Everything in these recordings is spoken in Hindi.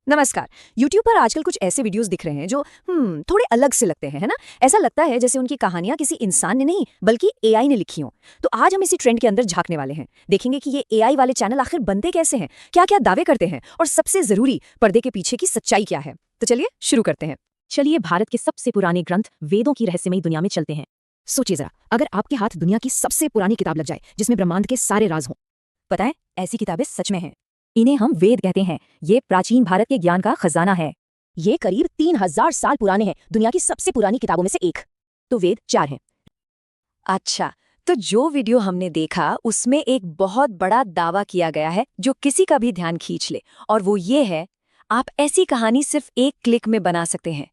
नमस्कार। YouTube पर आजकल कुछ ऐसे वीडियोस दिख रहे हैं जो थोड़े अलग से लगते हैं, है ना? ऐसा लगता है जैसे उनकी कहानियां किसी इंसान ने नहीं बल्कि एआई ने लिखी हों। तो आज हम इसी ट्रेंड के अंदर झांकने वाले हैं। देखेंगे कि ये एआई वाले चैनल आखिर बनते कैसे हैं, क्या-क्या दावे करते हैं और सबसे जरूरी पर्दे के पीछे की सच्चाई क्या है। तो चलिए शुरू करते हैं। चलिए भारत के सबसे पुराने ग्रंथ वेदों की रहस्यमयी दुनिया में चलते हैं। सोचिए जरा, अगर आपके हाथ दुनिया की सबसे पुरानी किताब लग जाए जिसमें ब्रह्मांड के सारे राज हों। पता है, ऐसी किताबें सच में हैं। इन्हें हम वेद कहते हैं। ये प्राचीन भारत के ज्ञान का खजाना है। ये करीब 3000 साल पुराने हैं, दुनिया की सबसे पुरानी किताबों में से एक। तो वेद 4 हैं। अच्छा, तो जो वीडियो हमने देखा उसमें एक बहुत बड़ा दावा किया गया है जो किसी का भी ध्यान खींच ले, और वो ये है, आप ऐसी कहानी सिर्फ एक क्लिक में बना सकते हैं।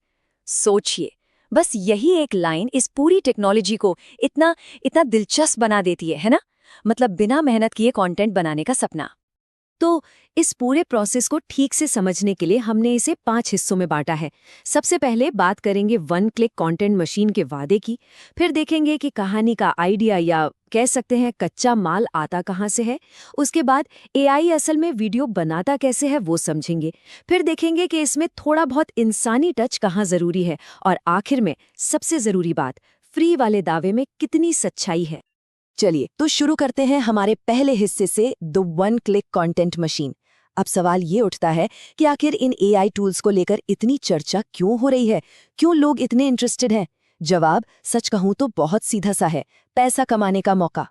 सोचिए, बस यही एक लाइन इस पूरी टेक्नोलॉजी को इतना इतना दिलचस्प बना देती है ना? मतलब बिना मेहनत किए कंटेंट बनाने का सपना। तो इस पूरे प्रोसेस को ठीक से समझने के लिए हमने इसे 5 हिस्सों में बांटा है। सबसे पहले बात करेंगे वन क्लिक कंटेंट मशीन के वादे की। फिर देखेंगे कि कहानी का आइडिया या कह सकते हैं कच्चा माल आता कहाँ से है। उसके बाद एआई असल में वीडियो बनाता कैसे है वो समझेंगे। फिर देखेंगे कि इसमें थोड़ा बहुत इंसानी टच कहाँ जरूरी है। और आखिर में सबसे जरूरी बात, फ्री वाले दावे में कितनी सच्चाई है। चलिए तो शुरू करते हैं हमारे पहले हिस्से से, the one click content machine. अब सवाल ये उठता है कि आखिर इन एआई टूल्स को लेकर इतनी चर्चा क्यों हो रही है, क्यों लोग इतने इंटरेस्टेड हैं? जवाब सच कहूं तो बहुत सीधा सा है, पैसा कमाने का मौका।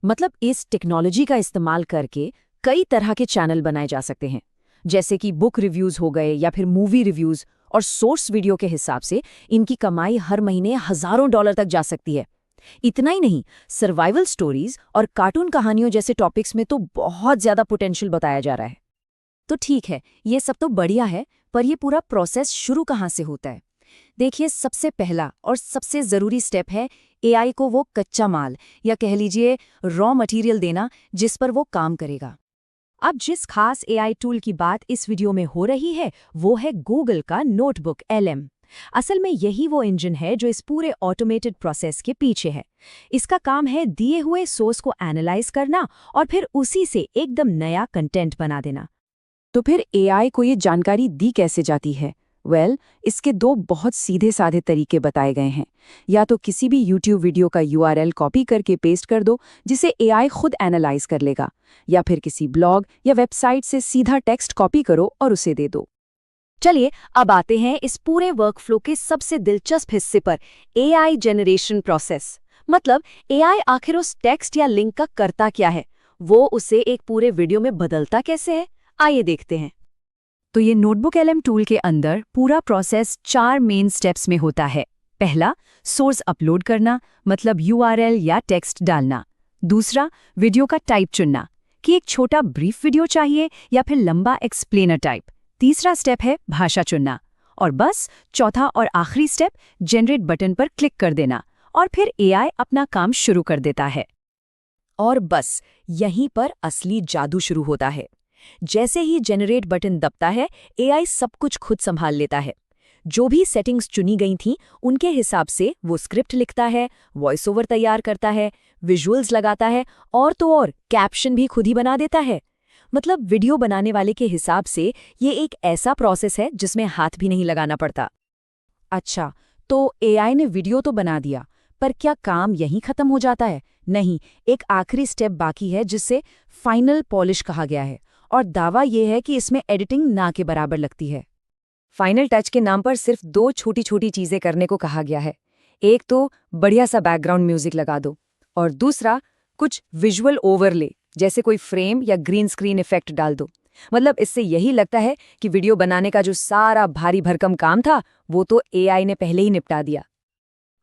मतलब इस टेक्नोलॉजी का इस्तेमाल करके कई तरह के चैनल बनाए जा सकते हैं, जैसे कि बुक रिव्यूज हो गए या फिर मूवी रिव्यूज, और सोर्स वीडियो के हिसाब से इनकी कमाई हर महीने हजारों डॉलर तक जा सकती है। इतना ही नहीं, सर्वाइवल स्टोरीज और कार्टून कहानियों जैसे टॉपिक्स में तो बहुत ज्यादा पोटेंशियल बताया जा रहा है। तो ठीक है, ये सब तो बढ़िया है, पर ये पूरा प्रोसेस शुरू कहाँ से होता है? देखिए, सबसे पहला और सबसे जरूरी स्टेप है एआई को वो कच्चा माल या कह लीजिए रॉ मटेरियल देना जिस पर वो काम करेगा। अब जिस खास एआई टूल की बात इस वीडियो में हो रही है वो है गूगल का नोटबुक LM। असल में यही वो इंजन है जो इस पूरे ऑटोमेटेड प्रोसेस के पीछे है। इसका काम है दिए हुए सोर्स को एनालाइज करना और फिर उसी से एकदम नया कंटेंट बना देना। तो फिर एआई को ये जानकारी दी कैसे जाती है? इसके दो बहुत सीधे साधे तरीके बताए गए हैं। या तो किसी भी YouTube वीडियो का URL कॉपी करके पेस्ट कर दो जिसे एआई खुद एनालाइज कर लेगा, या फिर किसी ब्लॉग या वेबसाइट से सीधा टेक्स्ट कॉपी करो और उसे दे दो। चलिए अब आते हैं इस पूरे वर्कफ्लो के सबसे दिलचस्प हिस्से पर, एआई जनरेशन प्रोसेस। मतलब एआई आखिर उस टेक्स्ट या लिंक का करता क्या है, वो उसे एक पूरे वीडियो में बदलता कैसे है, आइए देखते हैं। तो ये नोटबुक LM टूल के अंदर पूरा प्रोसेस 4 मेन स्टेप्स में होता है। पहला, सोर्स अपलोड करना, मतलब URL या टेक्स्ट डालना। दूसरा, वीडियो का टाइप चुनना कि एक छोटा ब्रीफ वीडियो चाहिए या फिर लंबा एक्सप्लेनर टाइप। तीसरा स्टेप है भाषा चुनना। और बस चौथा और आखिरी स्टेप, जनरेट बटन पर क्लिक कर देना और फिर एआई अपना काम शुरू कर देता है। और बस यहीं पर असली जादू शुरू होता है। जैसे ही जनरेट बटन दबता है, एआई सब कुछ खुद संभाल लेता है। जो भी सेटिंग्स चुनी गई थीं उनके हिसाब से वो स्क्रिप्ट लिखता है, वॉइस ओवर तैयार करता है, विजुअल्स लगाता है और तो और कैप्शन भी खुद ही बना देता है। मतलब वीडियो बनाने वाले के हिसाब से ये एक ऐसा प्रोसेस है जिसमें हाथ भी नहीं लगाना पड़ता। अच्छा, तो एआई ने वीडियो तो बना दिया, पर क्या काम यहीं खत्म हो जाता है? नहीं, एक आखिरी स्टेप बाकी है जिसे फाइनल पॉलिश कहा गया है, और दावा ये है कि इसमें एडिटिंग ना के बराबर लगती है। फाइनल टच के नाम पर सिर्फ 2 छोटी छोटी चीजें करने को कहा गया है। एक तो बढ़िया सा बैकग्राउंड म्यूजिक लगा दो, और दूसरा कुछ विजुअल ओवरले जैसे कोई फ्रेम या ग्रीन स्क्रीन इफेक्ट डाल दो। मतलब इससे यही लगता है कि वीडियो बनाने का जो सारा भारी भरकम काम था वो तो एआई ने पहले ही निपटा दिया।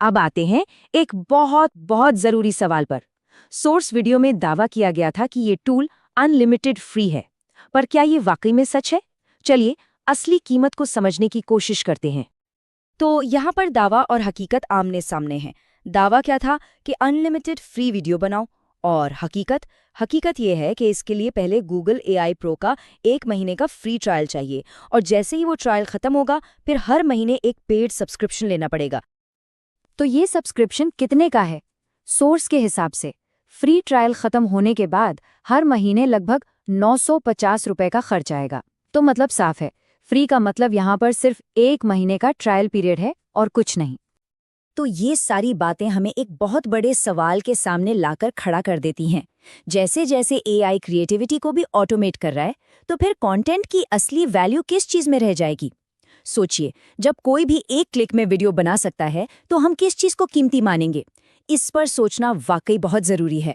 अब आते हैं एक बहुत बहुत जरूरी सवाल पर। सोर्स वीडियो में दावा किया गया था कि ये टूल अनलिमिटेड फ्री है, पर क्या ये वाकई में सच है? चलिए असली कीमत को समझने की कोशिश करते हैं। तो यहाँ पर दावा और हकीकत आमने सामने हैं। दावा क्या था कि अनलिमिटेड फ्री वीडियो बनाओ, और हकीकत ये है कि इसके लिए पहले गूगल AI प्रो का 1 महीने का फ्री ट्रायल चाहिए, और जैसे ही वो ट्रायल खत्म होगा फिर हर महीने एक पेड सब्सक्रिप्शन लेना पड़ेगा। तो ये सब्सक्रिप्शन कितने का है? सोर्स के हिसाब से फ्री ट्रायल खत्म होने के बाद हर महीने लगभग 950 रुपए का खर्च आएगा। तो मतलब साफ है, फ्री का मतलब यहाँ पर सिर्फ 1 महीने का ट्रायल पीरियड है और कुछ नहीं। तो ये सारी बातें हमें एक बहुत बड़े सवाल के सामने लाकर खड़ा कर देती हैं। जैसे जैसे एआई क्रिएटिविटी को भी ऑटोमेट कर रहा है, तो फिर कंटेंट की असली वैल्यू किस चीज में रह जाएगी? सोचिए, जब कोई भी एक क्लिक में वीडियो बना सकता है, तो हम किस चीज को कीमती मानेंगे? इस पर सोचना वाकई बहुत जरूरी है।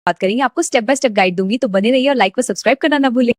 बात करेंगे, आपको स्टेप बाय स्टेप गाइड दूंगी, तो बने रहिए और लाइक व सब्सक्राइब करना ना भूलें।